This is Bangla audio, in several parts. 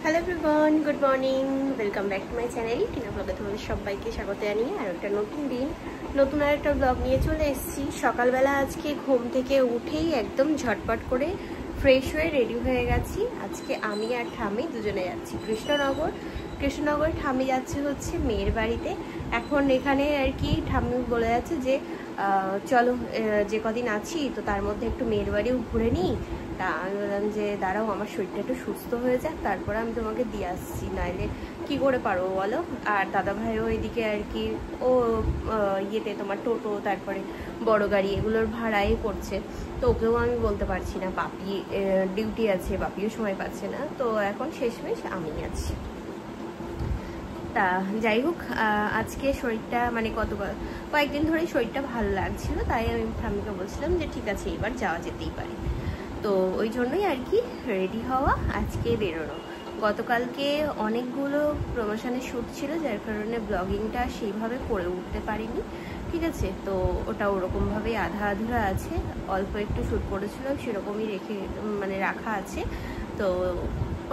Hello everyone, good morning, welcome back to my channel. Tina ব্লগে তোমাদের সবাইকে স্বাগত জানিয়ে আর একটা নতুন দিন, নতুন আর একটা ব্লগ নিয়ে চলে এসেছি। সকালবেলা আজকে ঘুম থেকে উঠেই একদম ঝটপট করে ফ্রেশ হয়ে রেডি হয়ে গেছি। আজকে আমি আর ঠাম্মি দুজনে যাচ্ছি কৃষ্ণনগর। ঠাম্মি যাচ্ছে হচ্ছে মেয়ের বাড়িতে। এখন এখানে আর কি ঠাম্মি বলে যাচ্ছে যে চলো যে কদিন আছি তো তার মধ্যে একটু মেয়ের বাড়িও ঘুরে নিই। তা আমি বললাম যে দাঁড়াও, আমার শরীরটা একটু সুস্থ হয়ে যাক, তারপরে আমি তোমাকে দিয়ে আসছি, নাইলে কী করে পারবো বলো। আর দাদাভাইও এদিকে আর কি ও ইয়েতে তোমার টোটো তারপরে বড় গাড়ি এগুলোর ভাড়াই করছে, তো ওকেও আমি বলতে পারছি না, পাপি ডিউটি আছে, পাপিও সময় পাচ্ছে না, তো এখন শেষমেশ আমি আছি। তা যাই হোক, আজকে শরীরটা মানে কয়েকদিন ধরেই শরীরটা ভালো লাগছিল, তাই আমি ঠাম্মিকে বলছিলাম যে ঠিক আছে এবার যাওয়া যেতেই পারে। তো ওই জন্যই আর কি রেডি হওয়া, আজকে বেরোনো। গতকালকে অনেকগুলো প্রমোশনের শ্যুট ছিল, যার কারণে ব্লগিংটা সেইভাবে করে উঠতে পারিনি, ঠিক আছে। তো ওটা ওরকমভাবেই আধা আধুরা আছে, অল্প একটু শ্যুট করেছিলাম সেরকমই রাখা আছে। তো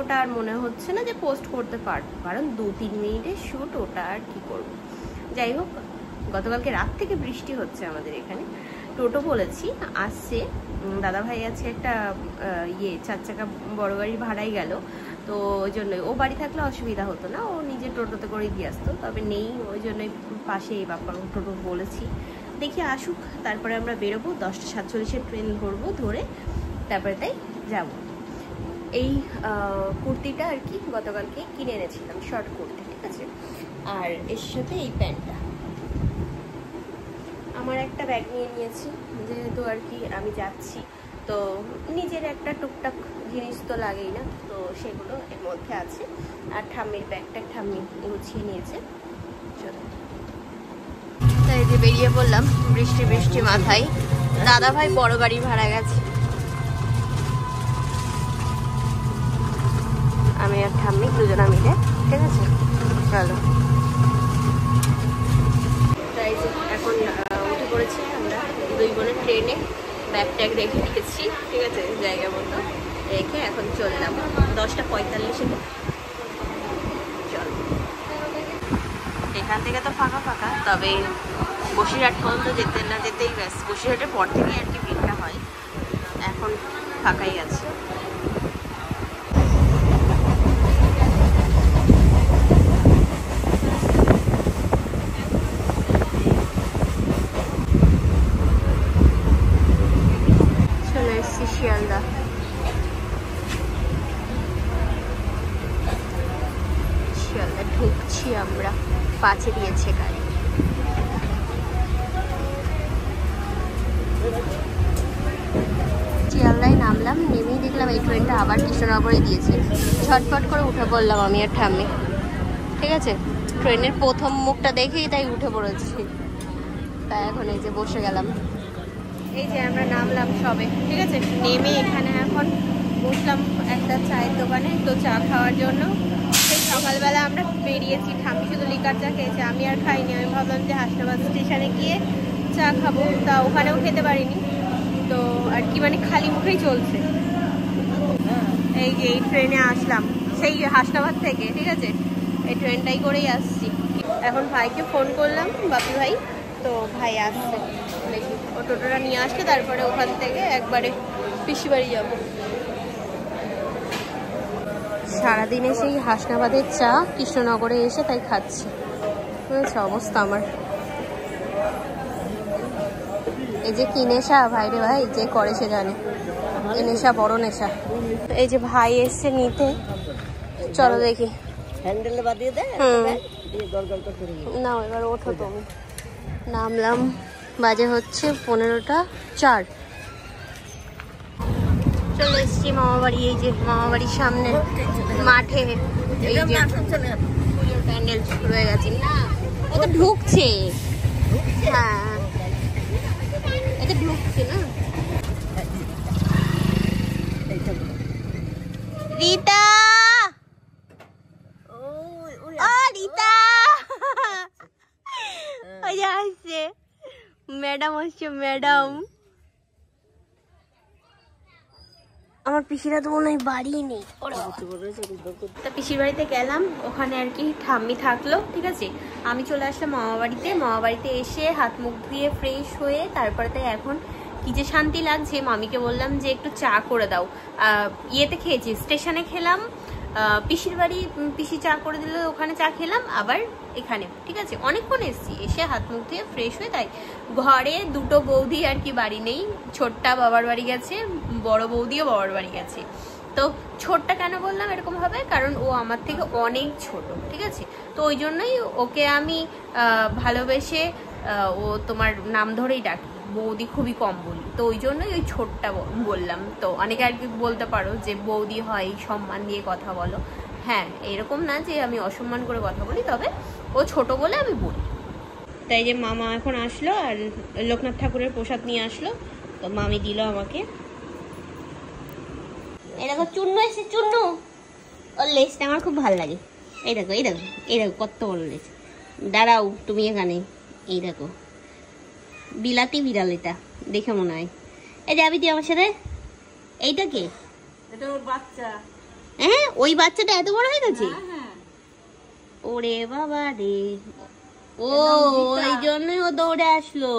ওটা আর মনে হচ্ছে না যে পোস্ট করতে পারবো, কারণ 2-3 মিনিটের শ্যুট, ওটা আর কি করব। যাই হোক, গতকালকে রাত থেকে বৃষ্টি হচ্ছে আমাদের এখানে। টোটো বলেছি আসছে, দাদাভাই আছে একটা 4 চাকা বড় গাড়ির ভাড়াই গেল, তো ওই জন্যই ও বাড়ি থাকলে অসুবিধা হতো না, ও নিজে টোটোতে করেই দিয়ে আসতো, তবে নেই, ওই জন্যই পাশে এই বাপ্পার টোটো বলেছি, দেখি আসুক, তারপরে আমরা বেরোবো। 10:47-এর ট্রেন ধরে তারপরে তাই যাব। এই কুর্তিটা আর কি গতকালকে কিনে এনেছিলাম, শর্ট কুর্তি, ঠিক আছে। আর এর সাথে এই প্যান্টটা, আমার একটা ব্যাগ নিয়ে নিয়েছি, যেহেতু আর কি আমি যাচ্ছি, তো নিজের একটা টুকটাক জিনিস তো লাগেই না, তো সেগুলো এর মধ্যে আছে। আর ঠাম্মির ব্যাগটা ঠাম্মি গুছিয়ে নিয়েছে। চলো তাই যে বেরিয়ে পড়লাম বৃষ্টি মাথায়। দাদাভাই বড় গাড়ি ভাড়া গেছে, আমি আর ঠাম্মি দুজনা মিলে, ঠিক আছে। চলো, তাই যে এখন উঠে পড়েছি আমরা দুই বোনের ট্রেনে, ব্যাগ ট্যাগ রেখে দিয়েছি, ঠিক আছে, জায়গা মতো রেখে এখন চললাম 10:45-এ। চল, এখান থেকে তো ফাঁকা, তবে বসিরহাট পর্যন্ত যেতে না যেতেই ব্যাস, বসিরহাটের পর থেকেই আর কি ভিড়টা হয়, এখন ফাঁকাই আছে। শিয়ালদা ঢুকছি আমরা, 5-এ দিয়েছে গাড়ি। শিয়ালদায় নামলাম, নেমেই দেখলাম এই ট্রেনটা আবার কৃষ্ণনগরে দিয়েছে। ঝটপট করে উঠে পড়লাম আমি আর ঠাম্মি, ঠিক আছে। ট্রেনের প্রথম মুখটা দেখেই তাই উঠে পড়েছি, তাই এখন এই যে বসে গেলাম। এই যে আমরা নামলাম সবে, ঠিক আছে, নেমে এখানে এখন বসলাম একটা চায়ের দোকানে, তো চা খাওয়ার জন্য। সেই সকালবেলা আমরা বেরিয়েছি, ঠাম্মি শুধু লিকার চা খেয়েছে, আমি আর খাইনি। আমি ভাবলাম যে হাসনাবাদ স্টেশনে গিয়ে চা খাবো, তা ওখানেও খেতে পারিনি, তো আর কি খালি মুখেই চলছে। এই যে এই ট্রেনে আসলাম সেই হাসনাবাদ থেকে, ঠিক আছে, এই ট্রেনটাই করেই আসছি। এখন ভাইকে ফোন করলাম, বাপি ভাই, তো ভাই আসছে, দেখি ও টোটোটা নিয়ে আসলে তারপরে ওখান থেকে একবারে পিসি বাড়ি যাব। সারাদিনে সেই হাসনাবাদের চা কৃষ্ণনগরে এসে তাই খাচ্ছি, বুঝেছ অবস্থা আমার। এই যে কি নেশা ভাই রে ভাই, যে করে সে জানে, এই নেশা বড় নেশা। এই যে ভাই এসছে নিতে, চলো দেখি। না এবার ওঠো তুমি। নামলাম, বাজে হচ্ছে 15:04। চলে এসছি মামাবাড়ি, এই যে মামাবাড়ির সামনে মাঠে এই যে পুজোর প্যান্ডেল শুরু হয়ে গেছে। না ও তো ঢুকছে, হ্যাঁ এটা ঢুকছে না। রিতা, ও রিতা, ওই যে আসছে ম্যাডাম, আসছে ম্যাডাম। আমার পিসিরা তো মনে হয় বাড়ি নেই। তা পিসির বাড়িতে গেলাম, ওখানে আর কি ঠাম্মি থাকলো, ঠিক আছে। আমি চলে আসলাম মামা বাড়িতে। মামা বাড়িতে এসে হাত মুখ ধুয়ে ফ্রেশ হয়ে তারপরে তাই এখন কি যে শান্তি লাগছে। মামিকে বললাম যে একটু চা করে দাও। ইয়েতে খেয়েছি, স্টেশনে খেলাম, পিসির বাড়ি পিসি চা করে দিল, ওখানে চা খেলাম, আবার এখানে, ঠিক আছে। অনেকক্ষণ এসেছি, এসে হাত মুখ ধুয়ে ফ্রেশ হয়ে তাই ঘরে দুটো বৌদি আর কি বাড়ি নেই। ছোট্টা বাবার বাড়ি গেছে, বড় বৌদিও বাবার বাড়ি গেছে। তো ছোটটা কেন বললাম এরকম হবে, কারণ ও আমার থেকে অনেক ছোট, ঠিক আছে। তো ওই জন্যই ওকে আমি ভালোবেসে ও তোমার নাম ধরেই ডাকি, বৌদি খুবই কম বলি, তো ওই জন্যই ওই ছোটটা বললাম। তো অনেকে আর কি বলতে পারো যে বৌদি হয় সম্মান দিয়ে কথা বলো, হ্যাঁ এরকম না যে আমি অসম্মান করে কথা বলি, তবে ও ছোট বলে আমি বলি। তাই যে মামা এখন আসলো আর লোকনাথ ঠাকুরের প্রসাদ নিয়ে আসলো, তো মামি দিল আমাকে। এই দেখো চুন্নু এসে, চুন্নু ওর লেজটা আমার খুব ভালো লাগে। এই দেখো এই দেখো এই দেখো কত বড় লেজ। দাঁড়াও তুমি এখানে, এই দেখো বিলাতি বিড়াল, এটা দেখে মনে হয়। এই যাবি তুই আমার সাথে? এইটা কে? এটা ওর বাচ্চা। হ্যাঁ ওই বাচ্চাটা এত বড় হয়ে গেছে? ওরে বাবা রে, ও ওই জন্যই ও দৌড়ে আসলো।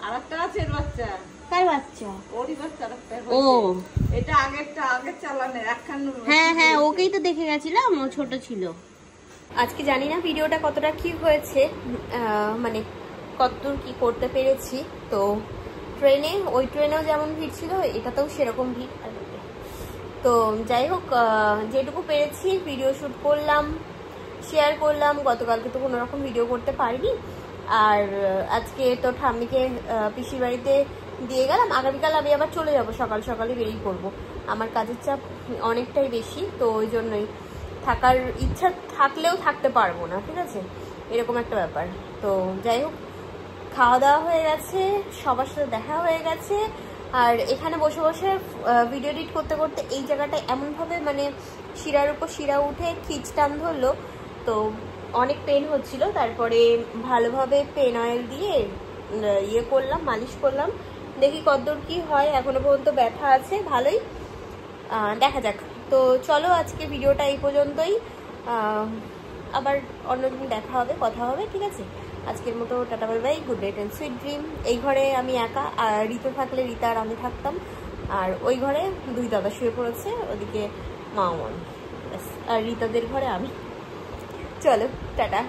আরেকটা আছে এর বাচ্চা। কার বাচ্চা? ওরই বাচ্চা। ও এটা আগের চালানে একখান। হ্যাঁ হ্যাঁ ওকেই তো দেখে গেছিলাম, ও ছোট ছিল। আজকে জানি না ভিডিওটা কতটা কি হয়েছে, মানে কতদূর কি করতে পেরেছি। তো ট্রেনে, ওই ট্রেনেও যেমন ভিড় ছিল এটাতেও সেরকম ভিড়। তো যাই হোক, যেটুকু পেরেছি ভিডিও শ্যুট করলাম, শেয়ার করলাম। গতকালকে তো কোনো রকম ভিডিও করতে পারিনি, আর আজকে তো ঠাম্মিকে পিসির বাড়িতে দিয়ে গেলাম। আগামীকাল আমি আবার চলে যাব, সকাল সকালে বেরিয়ে পড়বো। আমার কাজের চাপ অনেকটাই বেশি, তো ওই জন্যই থাকার ইচ্ছা থাকলেও থাকতে পারবো না, ঠিক আছে, এরকম একটা ব্যাপার। তো যাই হোক, খাওয়া দাওয়া হয়ে গেছে, সবার সাথে দেখা হয়ে গেছে। আর এখানে বসে বসে ভিডিও এডিট করতে করতে এই জায়গাটা এমনভাবে মানে শিরার উপর শিরা উঠে খিচ টান ধরলো, তো অনেক পেন হচ্ছিল। তারপরে ভালোভাবে পেন অয়েল দিয়ে ইয়ে করলাম, মালিশ করলাম। দেখি কতদূর কি হয়, এখনো পর্যন্ত ব্যথা আছে ভালোই, দেখা যাক। তো চলো আজকে ভিডিওটা এই পর্যন্তই, আবার অন্যদিন দেখা হবে, কথা হবে, ঠিক আছে। আজকের মতো tata bye bye, good night and sweet dream. এই ঘরে আমি একা, আর রিতা থাকলে রিতা আর আমি থাকতাম, আর ওই ঘরে দুই দাদা শুয়ে পড়েছে, ওদিকে মা মন, আর রিতাদের ঘরে আমি। চলো টাটা।